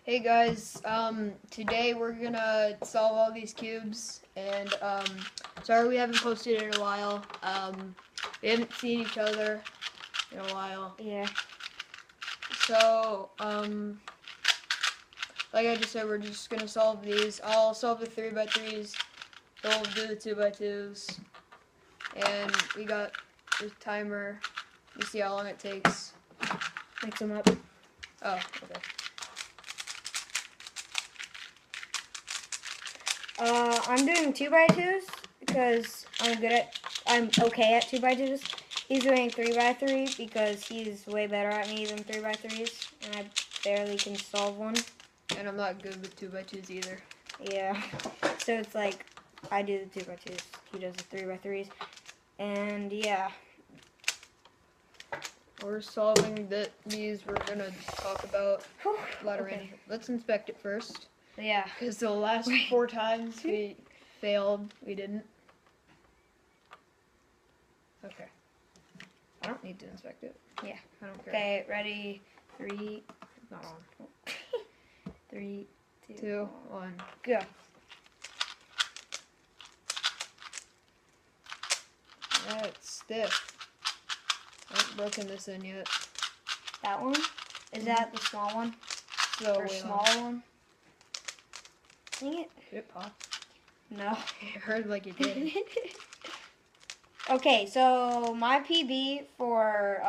Hey guys, today we're gonna solve all these cubes, and sorry we haven't posted in a while. We haven't seen each other in a while. Yeah. So, like I just said, we're just gonna solve these. I'll solve the 3x3s. They'll do the 2x2s, and we got the timer. You see how long it takes. Mix them up. Oh, okay. I'm doing 2x2s because I'm okay at 2x2s. He's doing 3x3 because he's way better at me than 3x3s, and I barely can solve one. And I'm not good with 2x2s either. Yeah. So it's like I do the 2x2s, he does the 3x3s, and yeah. We're solving these. We're gonna talk about a lot of Okay. random. Let's inspect it first. Yeah. Because the last 4 times we failed, we didn't. Okay. I don't need to inspect it. Yeah. I don't care. Okay, ready? 3, Not on. 3, 2, 1. go. That's stiff. I haven't broken this in yet. That one? Is that the small one? So Or smaller one? Dang it. Did it pop? No. It heard like it did. Okay, so my PB for,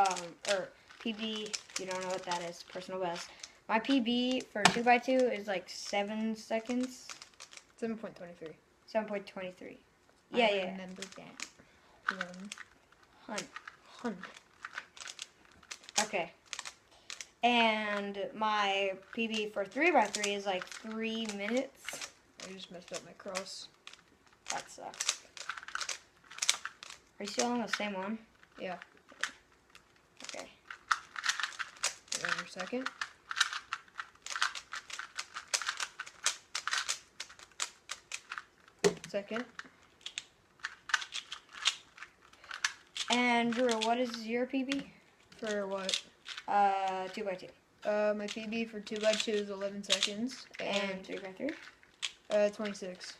or PB, if you don't know what that is, personal best. My PB for 2x2 is like 7 seconds. 7.23. 7.23. Yeah, I yeah. remember that. Hun. Okay. And my PB for 3x3 is like 3 minutes. I just messed up my cross. That sucks. Are you still on the same one? Yeah. Okay. Wait on your second. Second. And Drew, what is your PB? For what? 2x2. My PB for 2x2 is 11 seconds. And 3x3? 26.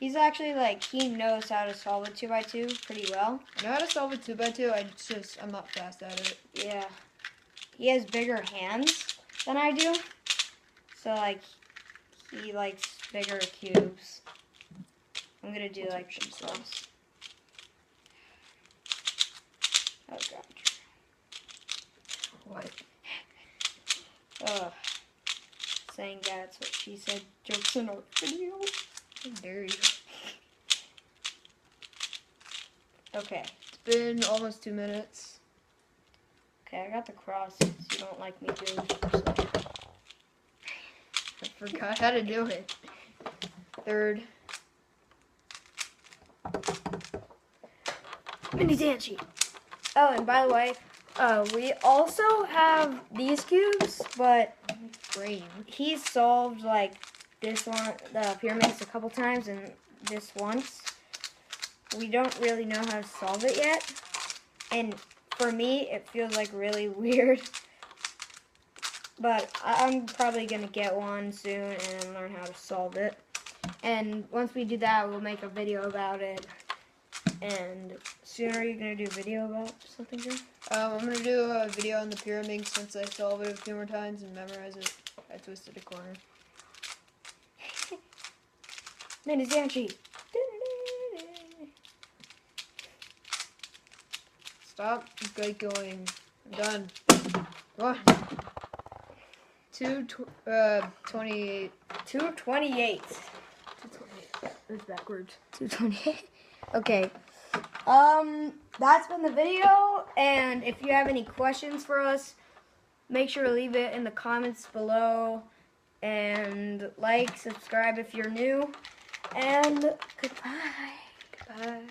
He's actually like, he knows how to solve a 2x2 pretty well. I know how to solve a 2x2, I'm not fast at it. Yeah. He has bigger hands than I do. So like, he likes bigger cubes. I'm gonna do like the cross. Oh god. What? Ugh. Saying that's what she said. Jokes in our video. How dare you? Okay. It's been almost 2 minutes. Okay, I got the cross since you don't like me doing it first. I forgot how to do it. Third. Mini Danchi. Oh, and by the way, we also have these cubes, but Brain. he solved like this one, the pyramids, a couple times, and this once. We don't really know how to solve it yet, and for me, it feels like really weird. But I'm probably gonna get one soon and learn how to solve it. And once we do that, we'll make a video about it. And soon, are you gonna do a video about something, Drew? I'm gonna do a video on the pyramid since I solve it a few more times and memorize it. I twisted a corner. Mini Danchi. Stop going. I'm done. What? 228. 228. 228. It's backwards. 228. Okay. That's been the video, and if you have any questions for us, make sure to leave it in the comments below, and like, subscribe if you're new, and goodbye. Goodbye.